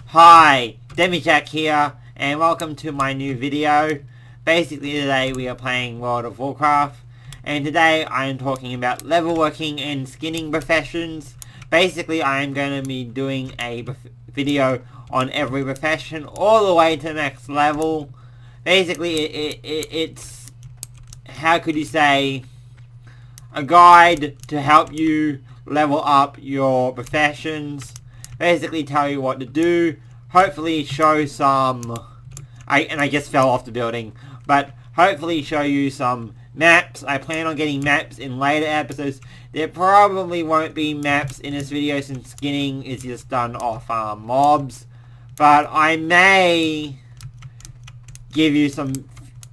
Hi, Demi here, and welcome to my new video. Basically today we are playing World of Warcraft, and today I am talking about leatherworking and skinning professions. Basically I am going to be doing a video on every profession all the way to the next level. Basically it's, how could you say, a guide to help you level up your professions. Basically tell you what to do, hopefully show some, I just fell off the building, but hopefully show you some maps. I plan on getting maps in later episodes. There probably won't be maps in this video since skinning is just done off mobs, but I may give you some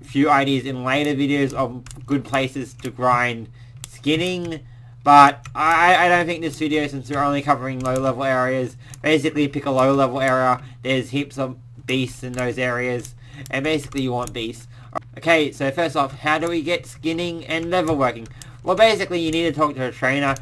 few ideas in later videos of good places to grind skinning. But I don't think this video, since we're only covering low level areas, basically pick a low level area. There's heaps of beasts in those areas, and basically you want beasts. Okay, so first off, how do we get skinning and leatherworking? Well, basically you need to talk to a trainer.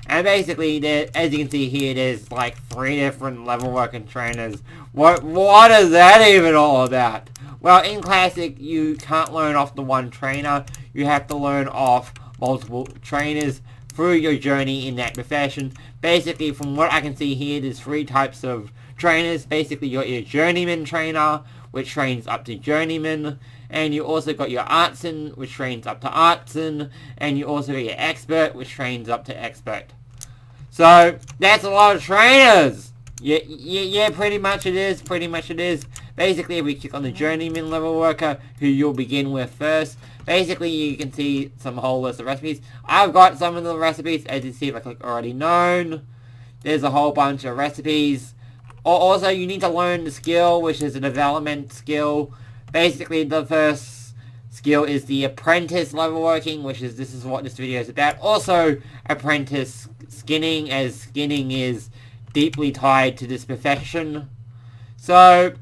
And basically, there, as you can see here, there's like 3 different leatherworking trainers. What is that even all about? Well, in Classic, you can't learn off the one trainer. You have to learn off multiple trainers through your journey in that profession. Basically, from what I can see here, there's 3 types of trainers. Basically, you got your journeyman trainer, which trains up to journeyman, and you also got your artisan, which trains up to artisan, and you also got your expert, which trains up to expert. So that's a lot of trainers. Yeah, pretty much it is. Basically, if we click on the journeyman level worker, who you'll begin with first, basically you can see some whole list of recipes. I've got some of the recipes. As you see, if I click already known, there's a whole bunch of recipes. Also, you need to learn the skill, which is a development skill. Basically, the first skill is the apprentice leatherworking, which is, this is what this video is about. Also, apprentice skinning, as skinning is deeply tied to this profession. So,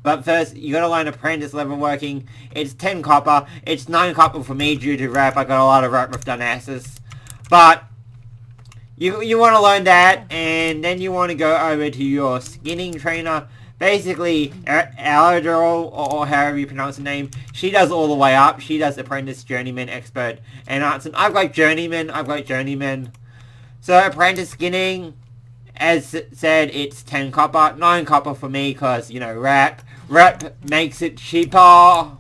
but first, you gotta learn apprentice leatherworking. It's 10 copper. It's 9 copper for me due to rep. I got a lot of rep with Donasis. But you want to learn that, and then you want to go over to your skinning trainer. Basically, Aladril, or however you pronounce the name, she does all the way up. She does apprentice, journeyman, expert, and artisan. I've got journeyman. So apprentice skinning, as said, it's 10 copper, 9 copper for me, because, you know, rep makes it cheaper.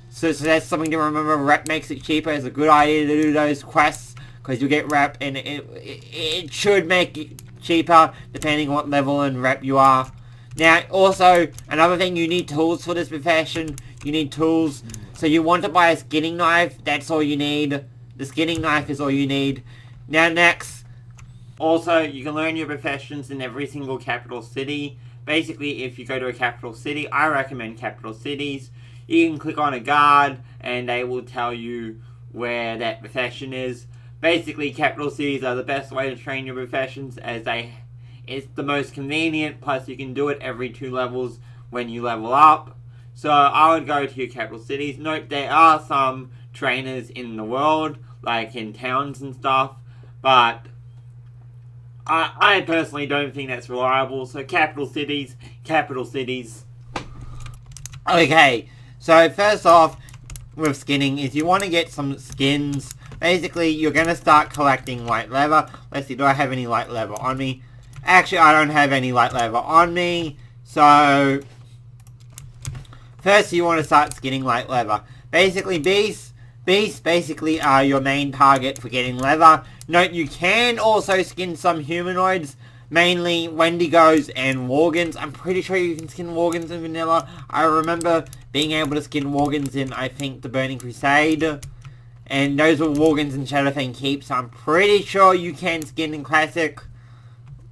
So that's something to remember. Rep makes it cheaper. It's a good idea to do those quests, because you get rep, and it should make it cheaper, depending on what level and rep you are. Now, also, another thing, you need tools for this profession. You need tools. So you want to buy a skinning knife. That's all you need. The skinning knife is all you need. Now, next. Also, you can learn your professions in every single capital city. Basically, if you go to a capital city, I recommend capital cities. You can click on a guard, and they will tell you where that profession is. Basically, capital cities are the best way to train your professions, as it's the most convenient, plus you can do it every 2 levels when you level up. So I would go to your capital cities. Note, there are some trainers in the world, like in towns and stuff, but I personally don't think that's reliable. So capital cities. Okay, so first off with skinning is you want to get some skins. Basically, you're going to start collecting light leather. Let's see, do I have any light leather on me? Actually, I don't have any light leather on me. So, first you want to start skinning light leather. Basically, beasts basically are your main target for getting leather. Note, you can also skin some humanoids, mainly Wendigos and Worgans. I'm pretty sure you can skin Worgans in vanilla. I remember being able to skin Worgans in, I think, the Burning Crusade. And those were Worgans in Shadowfang Keep, so I'm pretty sure you can skin in Classic.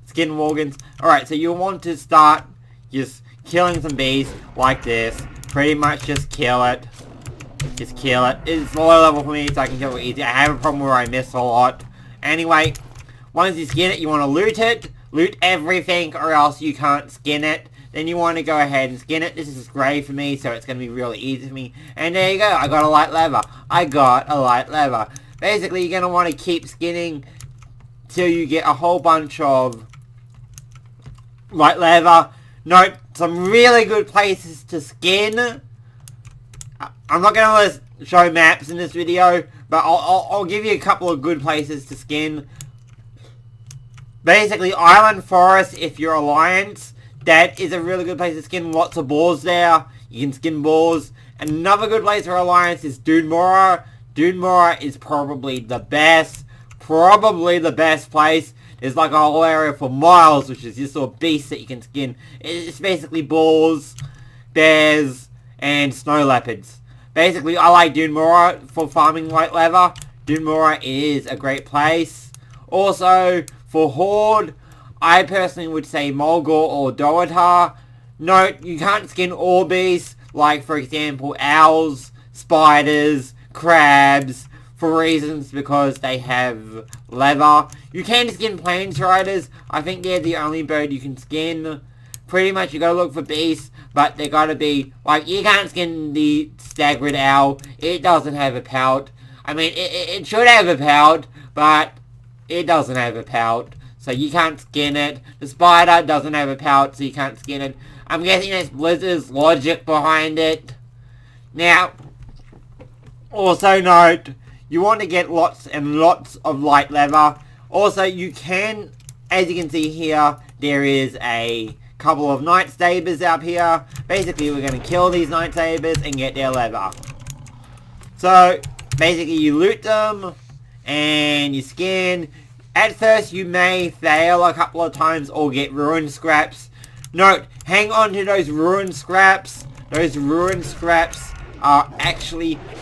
Skin Worgans. Alright, so you want to start just killing some bees like this. Pretty much just kill it. Just kill it. It's low level for me, so I can kill it easy. I have a problem where I miss a lot. Anyway, once you skin it, you want to loot it. Loot everything, or else you can't skin it. then you want to go ahead and skin it. This is grey for me, so it's going to be really easy for me. And there you go, I got a light leather. Basically, you're going to want to keep skinning till you get a whole bunch of light leather. Note, some really good places to skin. I'm not going to show maps in this video, but I'll give you a couple of good places to skin. Basically, Island Forest, if you're Alliance, that is a really good place to skin. Lots of boars there. You can skin boars. Another good place for Alliance is Dunmora. Dunmora is probably the best place. There's like a whole area for miles, which is just sort of beasts that you can skin. It's basically boars, bears, and snow leopards. Basically, I like Dunmora for farming light leather. Dunmora is a great place. Also, for Horde, I personally would say Mulgore or Doatar. Note, you can't skin all beasts, like for example, owls, spiders, crabs, for reasons because they have leather. You can skin plains riders. I think they're the only bird you can skin. Pretty much you gotta look for beasts, but they gotta be, like, you can't skin the staggered owl. It doesn't have a pout. I mean, it should have a pout, but it doesn't have a pout, so you can't skin it. The spider doesn't have a pout, so you can't skin it. I'm guessing that's Blizzard's logic behind it. Now, also note, you want to get lots and lots of light leather. Also, you can, as you can see here, there is a couple of night sabers up here. Basically, we're going to kill these night sabers and get their leather. So, basically, you loot them and you skin. At first, you may fail a couple of times or get ruined scraps. Note, hang on to those ruined scraps. Those ruined scraps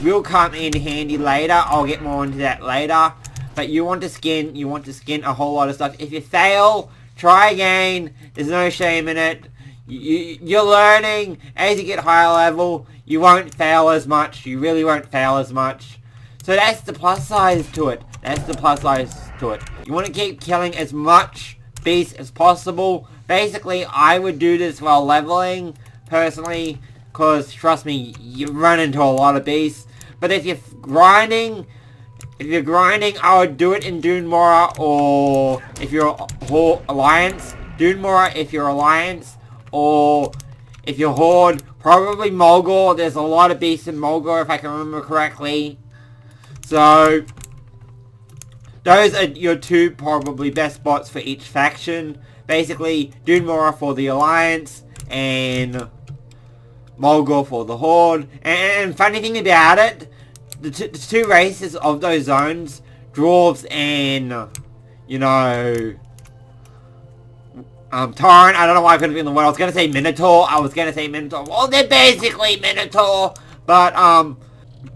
will come in handy later. I'll get more into that later. But you want to skin a whole lot of stuff. If you fail, try again. There's no shame in it. You're learning. As you get higher level, you won't fail as much. You really won't fail as much. So that's the plus size to it. You want to keep killing as much beasts as possible. Basically, I would do this while leveling, personally, because, trust me, you run into a lot of beasts. But if you're grinding, I would do it in Dunmora, or if you're Alliance, Dunmora if you're Alliance, or if you're Horde, probably Mulgore. There's a lot of beasts in Mulgore, if I can remember correctly. So, those are your two probably best spots for each faction. Basically, Dunmora for the Alliance, and Mulgore for the Horde. And funny thing about it, the two races of those zones, Dwarves and, you know, Tauren, I don't know why I couldn't be in the word. I was going to say Minotaur. Well, they're basically Minotaur. But,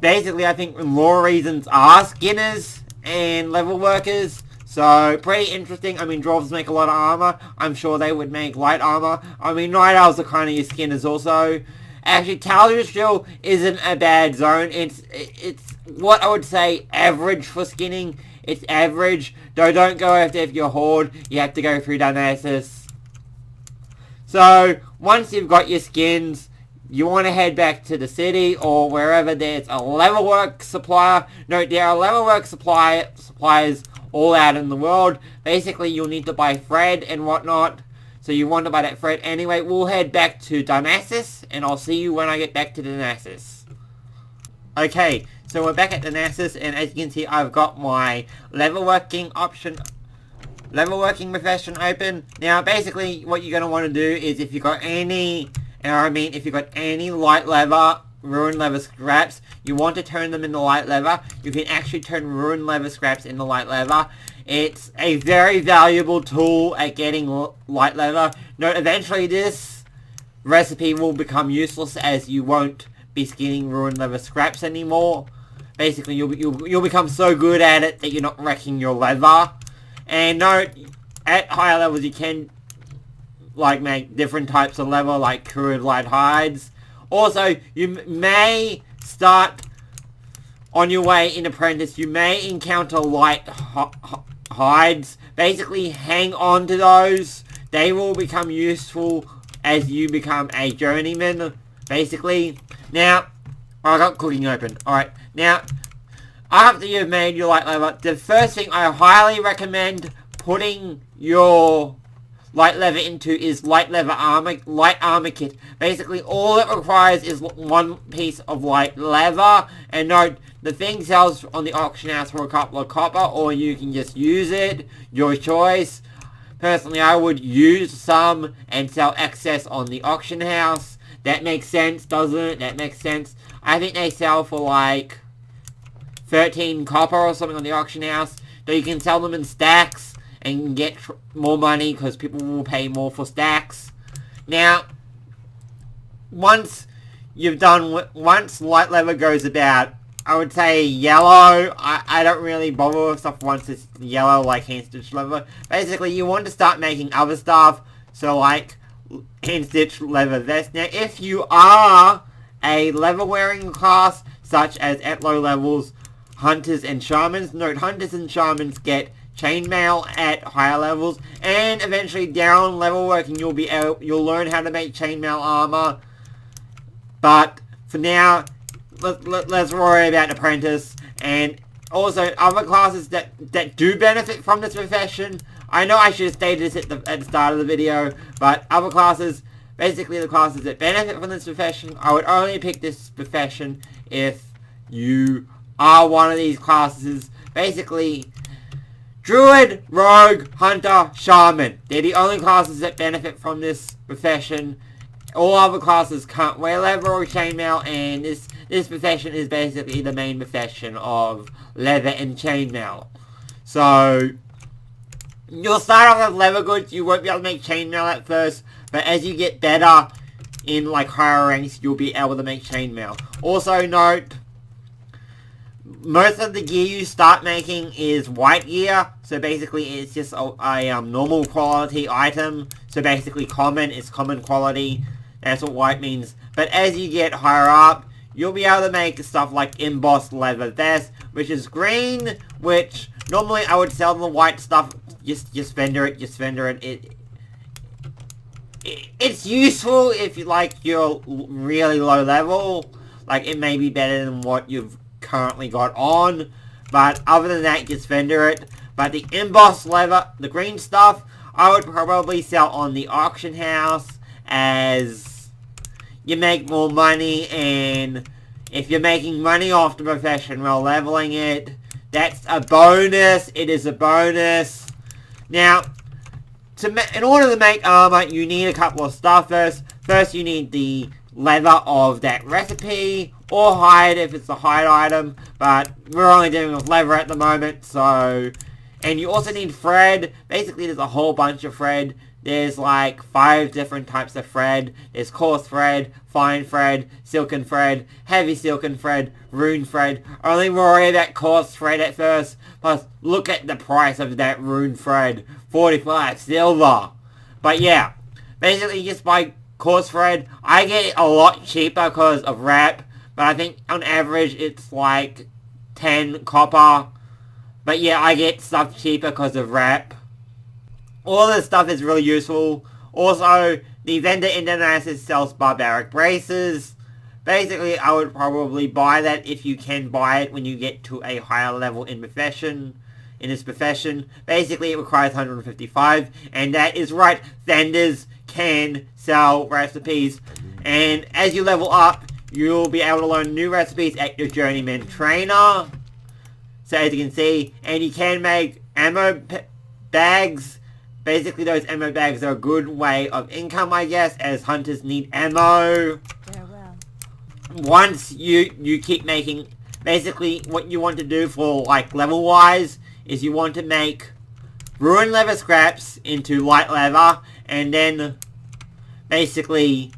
basically, I think lore reasons are skinners and level workers. So, pretty interesting. I mean, Dwarves make a lot of armor. I'm sure they would make light armor. I mean, Night Owls are kind of your skinners also. Actually, Tal'Dorei isn't a bad zone. It's what I would say average for skinning. It's average. Though don't go after if you're Horde. You have to go through Darnassus. So, once you've got your skins, you want to head back to the city or wherever there's a leatherwork supplier. Note, there are leatherwork suppliers all out in the world. Basically, you'll need to buy thread and whatnot. So you want to buy that thread. Anyway, we'll head back to Darnassus, and I'll see you when I get back to Darnassus. Okay, so we're back at Darnassus, and as you can see, I've got my leatherworking profession open. Now, basically, what you're going to want to do is if you've got any, light leather, ruined leather scraps, you want to turn them into light leather. You can actually turn ruined leather scraps into light leather. It's a very valuable tool at getting light leather. Note, eventually this recipe will become useless as you won't be skinning ruined leather scraps anymore. Basically, you'll become so good at it that you're not wrecking your leather. And note, at higher levels you can like make different types of leather, like crude light hides. Also, you may start on your way in Apprentice, you may encounter light hides. Basically, hang on to those. They will become useful as you become a journeyman, basically. Now, I got cooking open. Alright, now, after you've made your light leather, the first thing I highly recommend putting your light leather into is light armor kit. Basically, all it requires is one piece of light leather. And note, the thing sells on the auction house for a couple of copper, or you can just use it, your choice. Personally, I would use some and sell excess on the auction house. That makes sense, doesn't it? That makes sense. I think they sell for like 13 copper or something on the auction house. So you can sell them in stacks and get more money because people will pay more for stacks. Now, once light leather goes about, I would say yellow. I don't really bother with stuff once it's yellow, like hand stitched leather. Basically, you want to start making other stuff, so like hand stitched leather vest. Now, if you are a leather wearing class, such as at low levels, hunters and shamans. Note, hunters and shamans get chainmail at higher levels, and eventually down leatherworking you'll learn how to make chainmail armor. But for now, let's worry about apprentice and also other classes that do benefit from this profession. I know I should have stated this at the start of the video, but other classes, basically the classes that benefit from this profession, I would only pick this profession if you are one of these classes. Basically, Druid, Rogue, Hunter, Shaman. They're the only classes that benefit from this profession. All other classes can't wear leather or chainmail, and this profession is basically the main profession of leather and chainmail. So, you'll start off with leather goods. You won't be able to make chainmail at first, but as you get better in like higher ranks, you'll be able to make chainmail. Also note, most of the gear you start making is white gear, so basically it's just a normal quality item. So basically common is common quality, that's what white means. But as you get higher up, you'll be able to make stuff like embossed leather vest, which is green, which normally I would sell the white stuff, just vendor it. It's useful if you're really low level, like it may be better than what you've currently got on, but other than that, just vendor it. But the embossed leather, the green stuff, I would probably sell on the auction house, as you make more money, and if you're making money off the profession while leveling it, that's a bonus. It is a bonus. Now, in order to make armor, you need a couple of stuff first. First, you need the leather of that recipe, or hide if it's a hide item, but we're only dealing with leather at the moment, so... And you also need thread. Basically, there's a whole bunch of thread. There's like 5 different types of thread. There's coarse thread, fine thread, silken thread, heavy silken thread, rune thread. Only worry about coarse thread at first, plus look at the price of that rune thread. 45 silver. But yeah, basically just buy coarse thread. I get it a lot cheaper because of wrap, but I think on average it's like 10 copper. But yeah, I get stuff cheaper because of wrap. All this stuff is really useful. Also, the vendor international sells barbaric braces. Basically, I would probably buy that if you can buy it when you get to a higher level in this profession. Basically, it requires 155, and that is right. Vendors can sell recipes, and as you level up, you'll be able to learn new recipes at your journeyman trainer. So as you can see, and you can make ammo bags. Basically, those ammo bags are a good way of income, I guess, as hunters need ammo. Farewell. Once you keep making, basically what you want to do for like level wise is you want to make ruined leather scraps into light leather, and then basically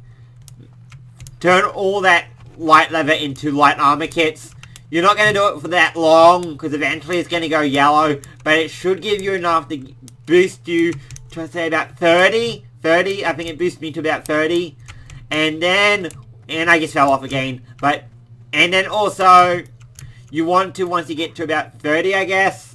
turn all that light leather into light armor kits. You're not going to do it for that long, because eventually it's going to go yellow, but it should give you enough to boost you to, say, about 30. I think it boosts me to about 30. And then, and I just fell off again, and then also, you want to, once you get to about 30, I guess,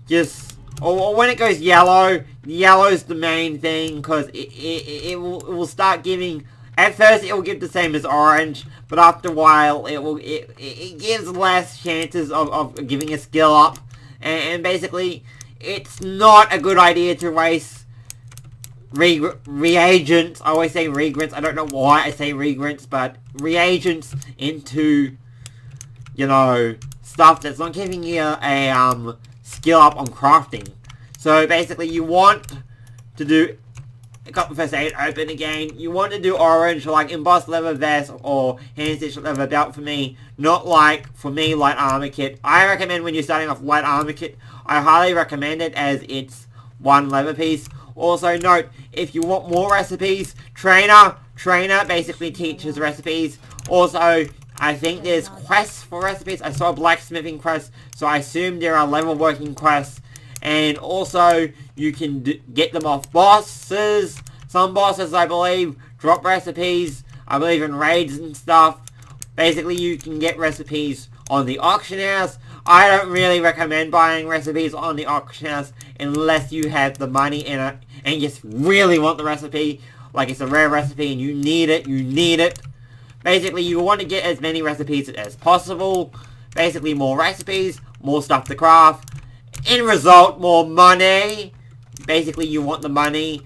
just or when it goes yellow, yellow's the main thing, because it will start giving. At first, it will give the same as orange, but after a while, it gives less chances of giving a skill up, and basically, it's not a good idea to waste reagents. I always say regrants. I don't know why I say regrants, but reagents into, you know, stuff that's not giving you a skill up on crafting. So basically, you want to do. I got the first aid open again. You want to do orange, like embossed leather vest or hand stitched leather belt for me. Not like, for me, light armor kit. I recommend when you're starting off light armor kit, I highly recommend it as it's one leather piece. Also note, if you want more recipes, trainer basically teaches recipes. Also, I think there's quests for recipes. I saw blacksmithing quests, so I assume there are leatherworking quests. And also, you can get them off bosses. Some bosses, I believe, drop recipes. I believe in raids and stuff. Basically, you can get recipes on the auction house. I don't really recommend buying recipes on the auction house unless you have the money in it and you just really want the recipe. Like it's a rare recipe and you need it. Basically, you want to get as many recipes as possible. Basically, more recipes, more stuff to craft. In result, more money. Basically, you want the money.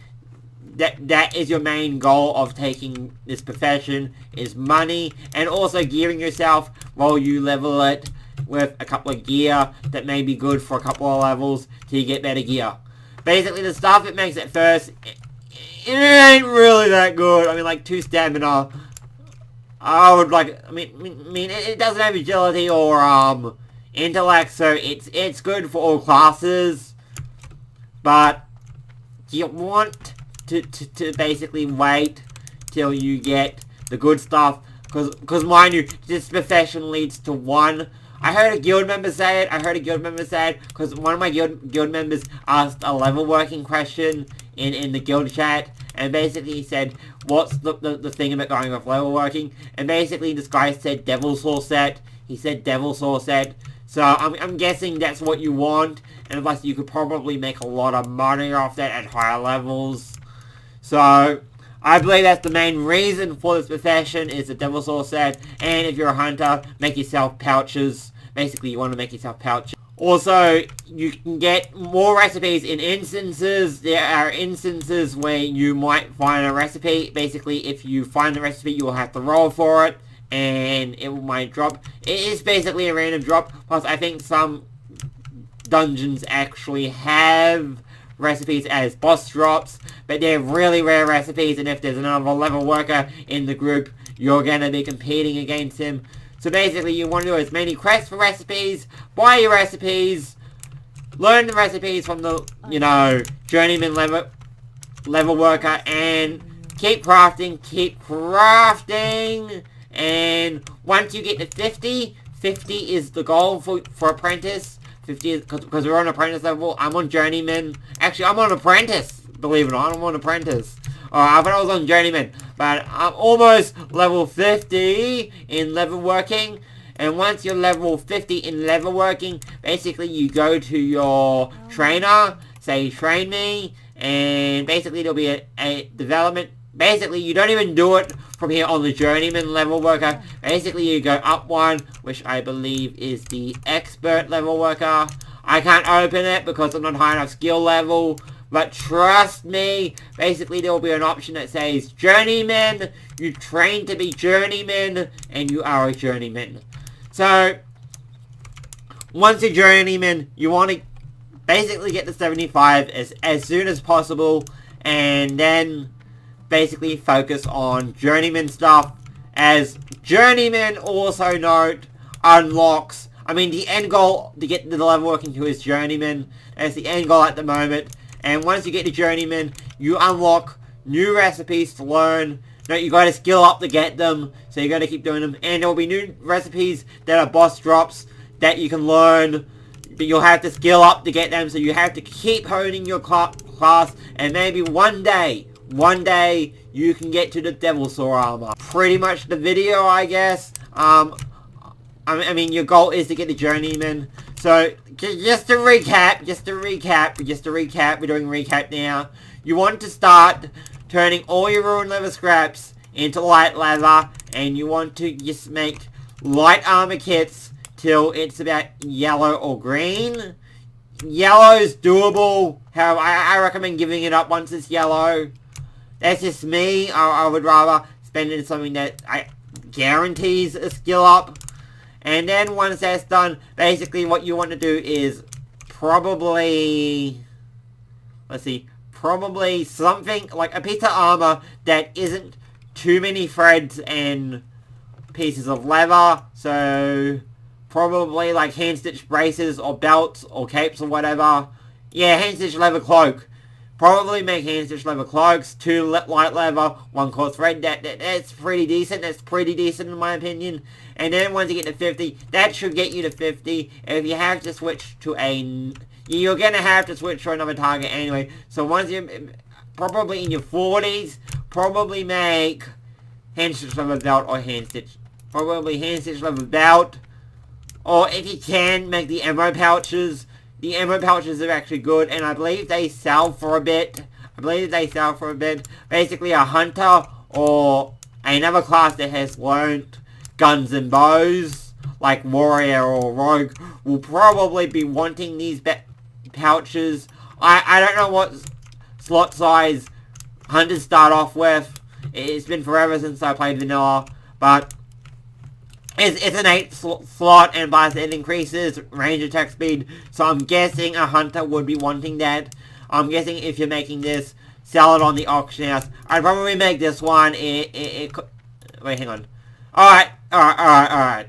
That is your main goal of taking this profession, is money. And also gearing yourself while you level it with a couple of gear that may be good for a couple of levels till you get better gear. Basically, the stuff it makes at first, it ain't really that good. I mean, like 2 stamina. I would like, I mean, it doesn't have agility or intellect, so it's good for all classes, but you want to basically wait till you get the good stuff, because mind you, this profession leads to one. I heard a guild member say it, because one of my guild members asked a leatherworking question in the guild chat, and basically he said, what's the thing about going with leatherworking? And basically this guy said devil saw set. He said devil saw set. So I'm guessing that's what you want, and plus you could probably make a lot of money off that at higher levels. So I believe that's the main reason for this profession, is the devil saw set. And if you're a hunter, make yourself pouches. Basically, you want to make yourself pouches. Also, you can get more recipes in instances. There are instances where you might find a recipe. Basically, if you find the recipe, you will have to roll for it, and it might drop. It is basically a random drop. Plus, I think some dungeons actually have recipes as boss drops, but they're really rare recipes, and if there's another level worker in the group, you're going to be competing against him. So basically, you want to do as many quests for recipes, buy your recipes, learn the recipes from the, you know, journeyman level worker, and keep crafting, and once you get to 50 is the goal for apprentice. 50 is, because we're on apprentice level. I'm on journeyman. Actually, I'm on apprentice, believe it or not. I'm on apprentice. I thought I was on journeyman, but I'm almost level 50 in leatherworking. And once you're level 50 in leatherworking, basically you go to your trainer, say train me, and basically there'll be a development. Basically, you don't even do it from here on the journeyman level worker. Basically, you go up one, which I believe is the expert level worker. I can't open it because I'm not high enough skill level. But trust me, basically there will be an option that says journeyman. You train to be journeyman, and you are a journeyman. So, once you're journeyman, you want to basically get to 75 as soon as possible, and then basically focus on journeyman stuff, as journeyman, also note, unlocks, I mean, the end goal to get to the level working to is journeyman. That's the end goal at the moment. And once you get to journeyman, you unlock new recipes to learn. No, you gotta skill up to get them, so you gotta keep doing them. And there will be new recipes that are boss drops that you can learn, but you'll have to skill up to get them, so you have to keep honing your class, and maybe one day, you can get to the devil saw armor. Pretty much the video, I guess. I mean, your goal is to get the journeyman. So, just to recap, we're doing recap now. You want to start turning all your ruined leather scraps into light leather, and you want to just make light armor kits till it's about yellow or green. Yellow's doable, however, I recommend giving it up once it's yellow. That's just me. I would rather spend it in something that guarantees a skill up. And then once that's done, basically what you want to do is probably something like a piece of armor that isn't too many threads and pieces of leather. So probably like hand-stitched braces or belts or capes or whatever. Yeah, hand-stitched leather cloak. Probably make hand-stitched leather cloaks, 2 light leather, 1 coarse thread. That's pretty decent. That's pretty decent in my opinion. And then once you get to 50, that should get you to 50. If you have to switch to you're gonna have to switch to another target anyway. So once you're probably in your 40s, probably make hand-stitched leather belt or probably hand-stitched leather belt. Or if you can, make the ammo pouches. The ammo pouches are actually good, and I believe they sell for a bit. Basically, a hunter or another class that has learnt guns and bows, like warrior or rogue, will probably be wanting these pouches. I don't know what slot size hunters start off with. It's been forever since I played vanilla, but it's an 8 slot, and plus it increases range attack speed, so I'm guessing a hunter would be wanting that. I'm guessing if you're making this, sell it on the auction house. I'd probably make this one, wait, hang on. Alright.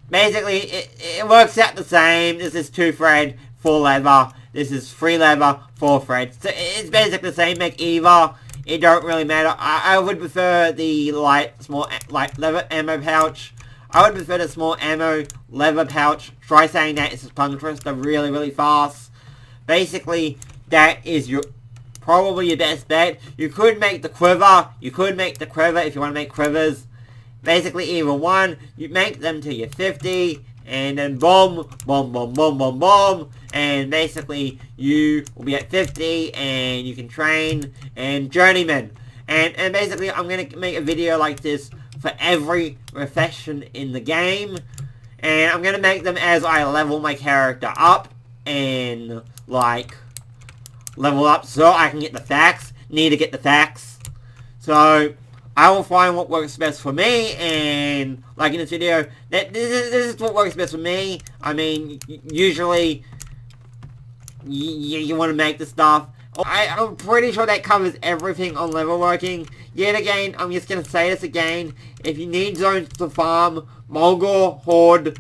Basically, it works out the same. This is 2 thread, 4 leather. This is 3 leather, 4 thread. So it's basically the same, make either. It don't really matter. I would prefer the small leather ammo pouch. I would prefer the small ammo leather pouch. Try saying that, it's a tongue twister really, really fast. Basically, that is probably your best bet. You could make the quiver. If you want to make quivers. Basically, either one. You make them till you're 50. And then boom. And basically, you will be at 50. And you can train. And journeyman. And basically, I'm going to make a video like this for every profession in the game, and I'm gonna make them as I level my character up and like level up so I can get the facts. Need to get the facts, so I will find what works best for me. And like in this video, this is what works best for me. I mean, usually you want to make the stuff. I'm pretty sure that covers everything on leatherworking. Yet again, I'm just going to say this again. If you need zones to farm, Mulgore, Horde,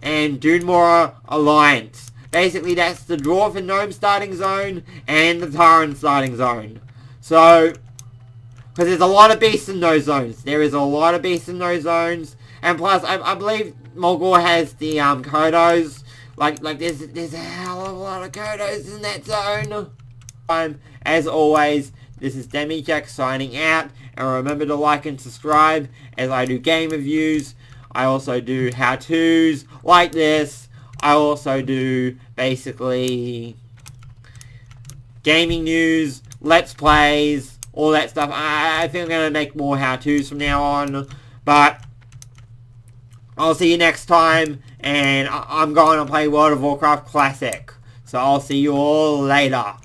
and Dunmora Alliance. Basically, that's the Dwarf and Gnome starting zone, and the Tauren starting zone. So, because there's a lot of beasts in those zones. And plus, I believe Mulgore has the Kodos. Like there's a hell of a lot of Kodos in that zone. As always, this is Demi signing out, and remember to like and subscribe as I do game reviews. I also do how-tos like this. I also do basically gaming news, let's plays, all that stuff. I think I'm going to make more how-tos from now on, but I'll see you next time, and I'm going to play World of Warcraft Classic. So I'll see you all later.